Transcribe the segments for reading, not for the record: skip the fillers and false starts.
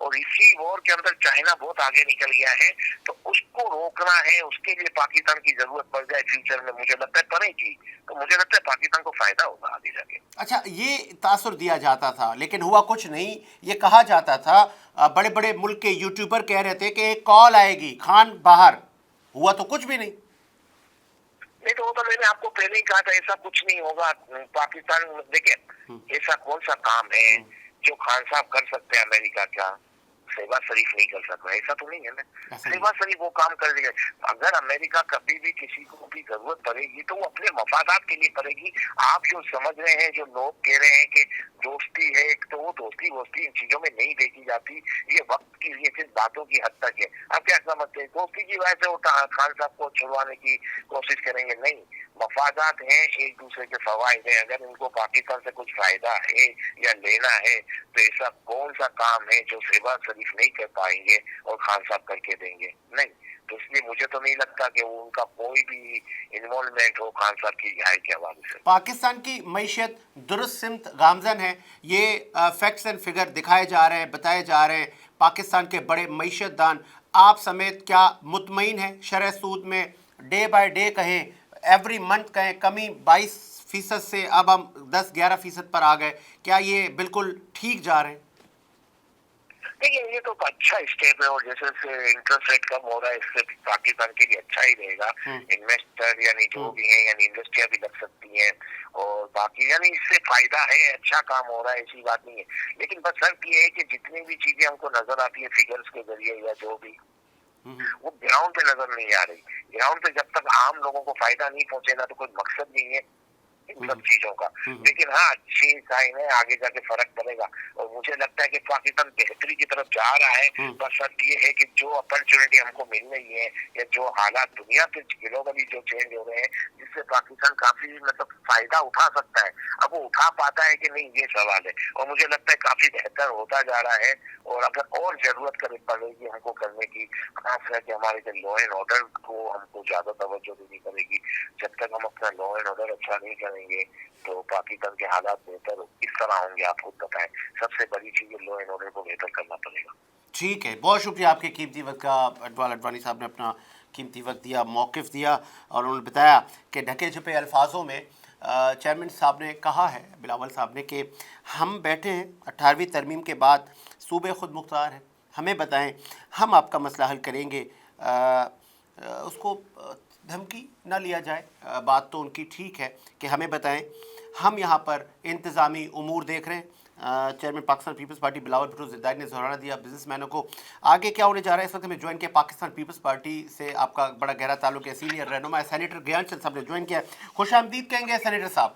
اور اسی وار کے اندر چائنا بہت آگے نکل گیا ہے, تو اس کو روکنا ہے, اس کے لیے پاکستان کی ضرورت پڑ جائے فیوچر میں, مجھے لگتا ہے پڑے گی, تو مجھے لگتا ہے پاکستان کو فائدہ ہوگا آگے جا کے. اچھا, یہ تاثر دیا جاتا تھا لیکن ہوا کچھ نہیں. یہ کہا جاتا تھا, بڑے بڑے ملک کے یوٹیوبر کہہ رہے تھے کہ ایک کال آئے گی, خان باہر. ہوا تو کچھ بھی نہیں. نہیں تو وہ تو میں نے آپ کو پہلے ہی کہا تھا, ایسا کچھ نہیں ہوگا. پاکستان دیکھیں, ایسا کون سا کام ہے جو خان صاحب کر سکتے ہیں امریکہ کا, شہباز شریف نہیں کر سکتا؟ ایسا تو نہیں ہے نا. شہباز شریف وہ کام کر دے گا. اگر امریکہ کبھی بھی کسی کو بھی ضرورت پڑے گی تو وہ اپنے مفادات کے لیے پڑے گی. آپ جو سمجھ رہے ہیں, جو لوگ کہہ رہے ہیں کہ دوستی ہے, تو وہ دوستی ووستی ان چیزوں میں نہیں دیکھی جاتی. یہ وقت کی لیے صرف باتوں کی حد تک ہے. آپ کیا سمجھتے ہیں دوستی کی وجہ سے وہ خان صاحب کو چھڑوانے کی کوشش کریں گے؟ نہیں, مفادات ہیں, ایک دوسرے کے فوائد ہیں. اگر ان کو پاکستان سے کچھ فائدہ ہے یا لینا ہے تو ایسا کون سا کام ہے جو شہباز شریف نہیں کر پائیں گے اور خان صاحب کر کے دیں گے؟ نہیں. تو اس لیے مجھے تو نہیں لگتا کہ ان کا کوئی بھی انوالومنٹ ہو خان صاحب کی رہائی کے حوالے سے. پاکستان کی معیشت درست سمت گامزن ہے. یہ فیکٹس اینڈ فگر دکھائے جا رہے ہیں, بتائے جا رہے ہیں. پاکستان کے بڑے معیشت دان آپ سمیت کیا مطمئن ہیں شرح سود میں ڈے بائی ڈے کہیں, ایوری منتھ کہیں, کمی 22% سے اب ہم 10-11% پر آ گئے؟ کیا یہ بالکل ٹھیک جا رہے ہیں؟ دیکھیے, یہ تو اچھا اسٹیپ ہے, اور جیسے انٹرسٹ ریٹ کم ہو رہا ہے اس سے پاکستان کے لیے اچھا ہی رہے گا. انویسٹر یعنی جو بھی ہیں, یعنی انڈسٹریاں بھی لگ سکتی ہیں, اور باقی یعنی اس سے فائدہ ہے, اچھا کام ہو رہا ہے, ایسی بات نہیں ہے. لیکن بس فرق یہ ہے کہ جتنی بھی چیزیں ہم کو نظر آتی ہیں فگرز کے ذریعے یا جو بھی, وہ گراؤنڈ پہ نظر نہیں آ رہی. گراؤنڈ پہ جب تک عام لوگوں کو فائدہ نہیں پہنچے گا تو کوئی مقصد نہیں ہے ان سب چیزوں کا. لیکن ہاں, اچھی سائن ہے, آگے جا کے فرق پڑے گا. اور مجھے لگتا ہے کہ پاکستان بہتری کی طرف جا رہا ہے. بس شرط یہ ہے کہ جو اپرچونٹی ہم کو مل رہی ہے یا جو حالات دنیا پہ گلوبلی جو چینج ہو رہے ہیں, جس سے پاکستان کافی مطلب فائدہ اٹھا سکتا ہے. اب وہ اٹھا پاتا ہے کہ نہیں, یہ سوال ہے. اور مجھے لگتا ہے کافی بہتر ہوتا جا رہا ہے. اور اگر اور ضرورت پڑے گی ہم کو کرنے کی, خاص کر کے ہمارے جو لا اینڈ آرڈر کو ہم کو زیادہ توجہ دینی پڑے گی. جب تک ہم اپنا لا اینڈ آرڈر اچھا نہیں کریں گے تو پاکستان کے حالات بہتر اس طرح ہوں گے. آپ خود بتائیں, سب سے بڑی چیز لا اینڈ آرڈر کو بہتر کرنا پڑے گا. ٹھیک ہے, بہت شکریہ آپ کے قیمتی وقت کا. اڈوال اڈوانی صاحب نے اپنا قیمتی وقت دیا, موقف دیا, اور انہوں نے بتایا کہ ڈھکے چھپے الفاظوں میں چیئرمین صاحب نے کہا ہے, بلاول صاحب نے, کہ ہم بیٹھے ہیں 18ویں ترمیم کے بعد, صوبے خود مختار ہیں, ہمیں بتائیں, ہم آپ کا مسئلہ حل کریں گے. اس کو دھمکی نہ لیا جائے. بات تو ان کی ٹھیک ہے کہ ہمیں بتائیں, ہم یہاں پر انتظامی امور دیکھ رہے ہیں. Chairman Pakistan Peoples Party Bilawal Bhutto Zardari نے دہرانا دیا بزنس مینوں کو. آگے کیا ہونے جا رہا ہے اس وقت ہمیں جوائن کیا پاکستان پیپلز پارٹی سے, آپ کا بڑا گہرا تعلق ہے, سینئر رہنما سینیٹر گیان چند صاحب نے جوائن کیا. خوش آمدید کہیں گے سینیٹر صاحب.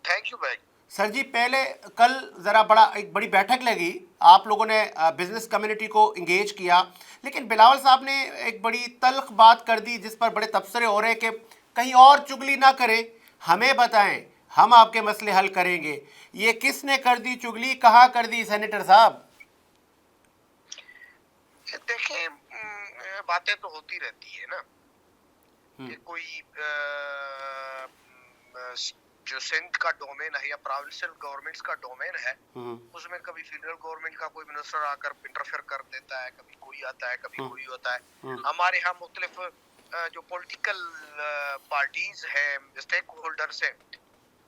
تھینک یو بھائی. سر جی, پہلے کل ذرا ایک بڑی بیٹھک لگی, آپ لوگوں نے بزنس کمیونٹی کو انگیج کیا, لیکن بلاول صاحب نے ایک بڑی تلخ بات کر دی جس پر بڑے تبصرے ہو رہے ہیں کہ کہیں اور چگلی نہ کریں, ہمیں بتائیں, ہم آپ کے مسئلے حل کریں گے. یہ کس نے کر دی چگلی, کہاں کر دی سینیٹر صاحب؟ دیکھیں, باتیں تو ہوتی رہتی ہے نا, کہ کوئی جو سندھ کا ڈومین ہے یا پروونشل گورنمنٹس کا ڈومین ہے, اس میں کبھی فیڈرل گورنمنٹ کا کوئی منسٹر آ کر انٹرفیئر کر دیتا ہے, کبھی کوئی آتا ہے, کبھی کوئی ہوتا ہے. ہمارے ہاں مختلف جو پولیٹیکل پارٹیز ہیں, اسٹیک ہولڈرز ہیں,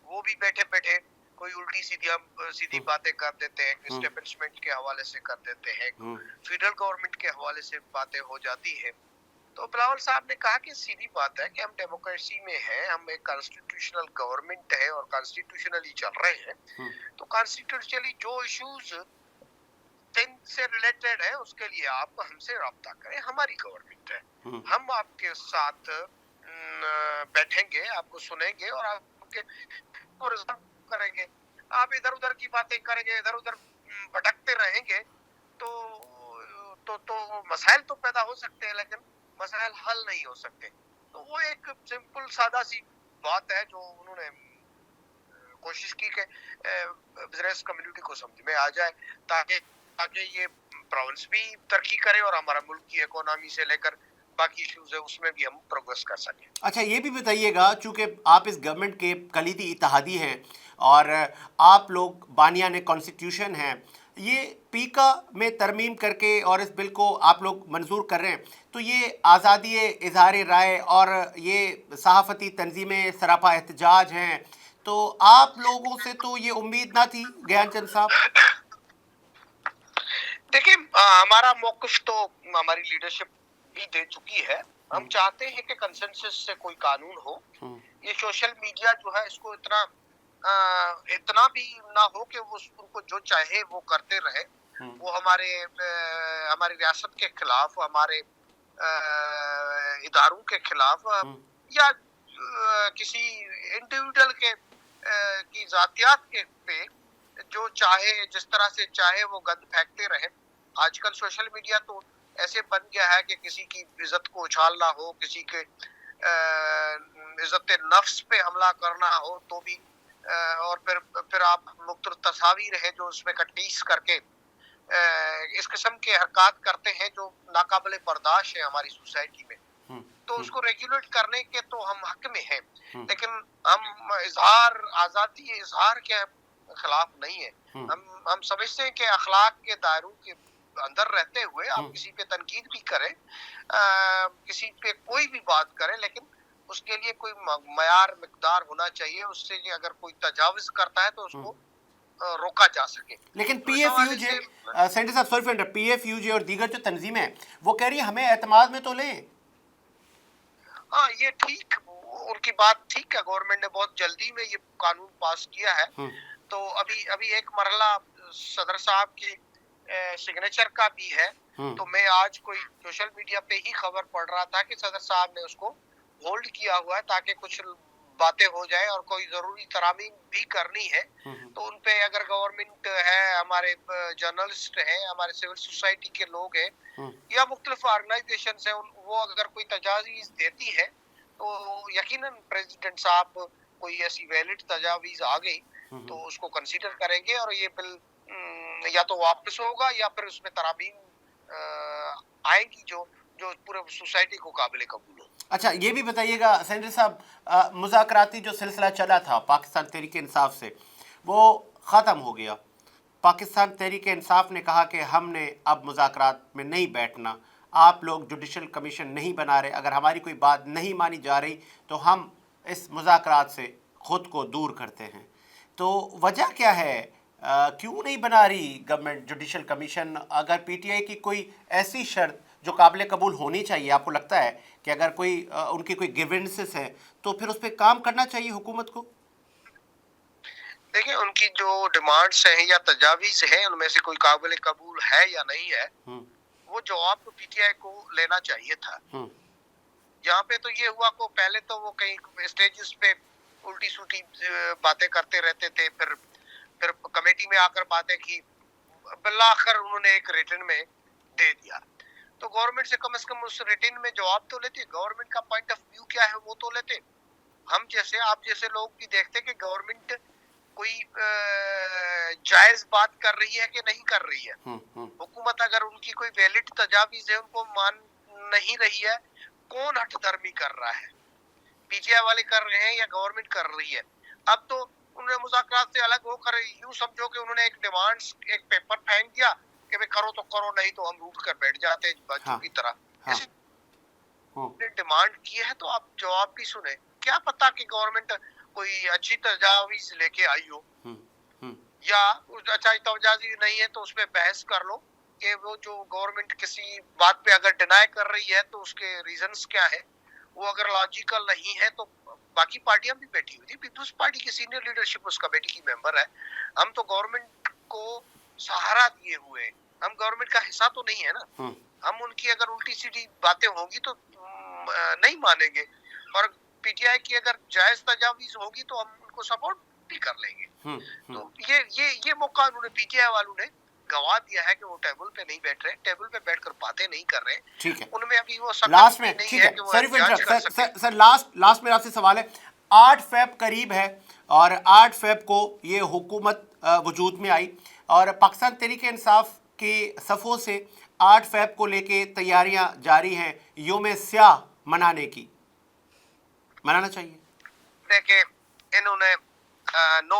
وہ بھی بیٹھے بیٹھے کوئی الٹی سیدھی باتیں کر دیتے ہیں, اسٹیبلشمنٹ کے حوالے سے کر دیتے ہیں, فیڈرل گورنمنٹ کے حوالے سے باتیں ہو جاتی ہیں. تو بلاول صاحب نے کہا کہ سیدھی بات ہے کہ ہم ڈیموکریسی میں ہیں, ہم ایک کانسٹیٹیوشنل گورنمنٹ ہے اور کانسٹیٹیوشنلی چل رہے ہیں. تو کانسٹیٹیوشنلی جو ایشوز سندھ سے ریلیٹڈ ہے اس کے لیے آپ ہم سے رابطہ کریں, ہماری گورنمنٹ ہے, ہم آپ کے ساتھ بیٹھیں گے, آپ کو سنیں گے اور آپ کے کریں گے. آپ ادھر ادھر کی باتیں کریں گے, ادھر ادھر بھٹکتے رہیں گے تو مسائل تو پیدا ہو سکتے ہیں لیکن مسائل حل نہیں ہو سکتے. تو وہ ایک سمپل سادہ سی بات ہے جو انہوں نے کوشش کی کہ بزنس کمیونٹی کو سمجھ میں آ جائے, تاکہ یہ پروونس بھی ترقی کرے اور ہمارا ملک کی اکانومی سے لے کر باقی ایشوز ہے اس میں بھی ہم پروگریس کر سکیں. اچھا, یہ بھی بتائیے گا, چونکہ آپ اس گورنمنٹ کے کلیدی اتحادی ہیں اور آپ لوگ بانیان کانسٹیٹیوشن ہیں, یہ پیکا میں ترمیم کر کے اور اس بل کو آپ لوگ منظور کر رہے ہیں تو یہ آزادی اظہار رائے اور یہ صحافتی تنظیمیں سراپا احتجاج ہیں، تو آپ لوگوں سے تو یہ امید نہ تھی گیان چند صاحب؟ دیکھیں ہمارا موقف تو ہماری لیڈرشپ بھی دے چکی ہے. ہم چاہتے ہیں کہ کنسنسس سے کوئی قانون ہو. یہ سوشل میڈیا جو ہے اس کو اتنا بھی نہ ہو کہ وہ ان کو جو چاہے وہ کرتے رہے. وہ ہماری ریاست کے خلاف، ہمارے اداروں کے خلاف یا کسی انڈیویڈل کی ذاتیات کے پہ جو چاہے جس طرح سے چاہے وہ گند پھینکتے رہے. آج کل سوشل میڈیا تو ایسے بن گیا ہے کہ کسی کی عزت کو اچھالنا ہو، کسی کے عزت نفس پہ حملہ کرنا ہو تو بھی، اور پھر آپ مختلف تصاویر ہیں جو اس میں کٹیس کر کے اس قسم کے حرکات کرتے ہیں جو ناقابل برداشت ہے ہماری سوسائٹی میں. تو اس کو ریگولیٹ کرنے کے تو ہم حق میں ہیں، لیکن ہم آزادی اظہار کے خلاف نہیں ہے. ہم سمجھتے ہیں کہ اخلاق کے دائروں کے اندر رہتے ہوئے آپ کسی پہ تنقید بھی کریں، کسی پہ کوئی بھی بات کریں، لیکن اس کے لیے کوئی معیار مقدار ہونا چاہیے. اس سے اگر کوئی تجاوز کرتا ہے تو اس کو روکا جا سکے. لیکن P if you J centre صاحب سوری فر پی ایف یو جے اور دیگر جو تنظیمیں ہیں وہ کہہ رہی ہیں ہمیں اعتماد میں تو لیں. ہاں یہ ٹھیک، ان کی بات ٹھیک ہے. گورنمنٹ نے بہت جلدی میں یہ قانون پاس کیا ہے. تو ابھی ایک مرحلہ صدر صاحب کی سگنیچر کا بھی ہے. تو میں آج کوئی سوشل میڈیا پہ ہی خبر پڑھ رہا تھا کہ صدر صاحب نے اس کو ہولڈ کیا ہوا ہے تاکہ کچھ باتیں ہو جائیں اور کوئی ضروری ترامیم بھی کرنی ہے. تو ان پہ اگر گورنمنٹ ہے، ہمارے جرنلسٹ ہیں، ہمارے سول سوسائٹی کے لوگ ہیں یا مختلف آرگنائزیشنز ہیں، وہ اگر کوئی تجاویز دیتی ہے تو یقیناً پریزیڈنٹ صاحب کوئی ایسی ویلڈ تجاویز آ گئی تو اس کو کنسیڈر کریں گے اور یہ بل یا تو واپس ہوگا یا پھر اس میں ترامیم آئیں گی جو پورے سوسائٹی کو قابل قبول ہو. اچھا یہ بھی بتائیے گا سینٹر صاحب، مذاکراتی جو سلسلہ چلا تھا پاکستان تحریک انصاف سے وہ ختم ہو گیا. پاکستان تحریک انصاف نے کہا کہ ہم نے اب مذاکرات میں نہیں بیٹھنا، آپ لوگ جوڈیشل کمیشن نہیں بنا رہے، اگر ہماری کوئی بات نہیں مانی جا رہی تو ہم اس مذاکرات سے خود کو دور کرتے ہیں. تو وجہ کیا ہے، کیوں نہیں بنا رہی گورنمنٹ جوڈیشل کمیشن؟ اگر پی ٹی آئی کی کوئی ایسی شرط جو قابل قبول ہونی چاہیے، آپ کو لگتا ہے کہ اگر کوئی ان کی کوئی گیونسز ہے تو پھر اس پہ کام کرنا چاہیے حکومت کو؟ دیکھیں ان کی جو ڈیمانڈز ہیں یا تجاویز ہیں ان میں سے کوئی قابل قبول ہے یا نہیں ہے، وہ جواب تو پی ٹی آئی کو لینا چاہیے تھا. یہاں پہ تو یہ ہوا کہ پہلے تو وہ کئی اسٹیجز پہ الٹی سوٹی باتیں کرتے رہتے تھے، پھر کمیٹی میں آ کر باتیں کی، بالآخر انہوں نے ایک ریٹن میں دے دیا. تو گورنمنٹ سے کم از کم اس ریٹن میں جواب تو لیتے، گورنمنٹ کا پوائنٹ آف ویو کیا ہے وہ تو لیتے. ہم جیسے آپ جیسے لوگ بھی دیکھتے کہ گورنمنٹ کوئی جائز بات کر رہی ہے کہ نہیں کر رہی ہے. حکومت اگر ان کی کوئی ویلڈ تجاویز ہے ان کو مان نہیں رہی ہے، کون ہٹ دھرمی کر رہا ہے؟ پی ٹی آئی والے کر رہے ہیں یا گورنمنٹ کر رہی ہے؟ اب تو انہوں نے مذاکرات سے الگ ہو کر یوں سمجھو کہ انہوں نے ایک ڈیمانڈز ایک پیپر پھینک دیا کہ بھئی کرو تو کرو، نہیں تو ہم روٹ کر بیٹھ جاتے ہیں بچوں کی طرح. ڈیمانڈ کی ہے تو آپ جواب بھی سنیں. کیا پتا کہ گورنمنٹ کوئی اچھی تجاویز لے کے آئی ہو، یا اچھا تجاویز نہیں ہے تو اس پہ بحث کر لو کہ وہ جو گورنمنٹ کسی بات پہ اگر ڈینائی کر رہی ہے تو اس کے ریزنز کیا ہے. وہ اگر لاجیکل نہیں ہے تو باقی پارٹیاں بھی بیٹھی ہوئی تھی. پیپلز پارٹی کی سینئر لیڈرشپ اس کمیٹی کی ممبر ہے. ہم تو گورنمنٹ کو سہارا دیے ہوئے ہیں، ہم گورنمنٹ کا حصہ تو نہیں ہے نا. ہم ان کی اگر الٹی سیدھی باتیں ہوں گی تو نہیں مانیں گے، اور پی ٹی آئی کی اگر جائز تجاویز ہوگی تو ہم ان کو سپورٹ بھی کر لیں گے. تو یہ موقع انہوں نے پی ٹی آئی والوں نے گوا دیا ہے کہ وہ ٹیبل پہ نہیں بیٹھ رہے، ٹیبل پہ بیٹھ کر باتیں نہیں کر رہے. ٹھیک ہے، ان میں ابھی وہ لاسٹ میں نہیں ٹھیک ہے کہ وہ سوری جج کر سکتے. سر لاسٹ میرا آپ سے سوال ہے. 8 فیب قریب ہے اور 8 فیب کو یہ حکومت وجود میں آئی اور پاکستان تحریک انصاف کے صفوں سے 8 فیب کو لے کے تیاریاں جاری ہیں یوم سیاہ منانے کی. منانا چاہیے؟ دیکھیں انہوں نے 9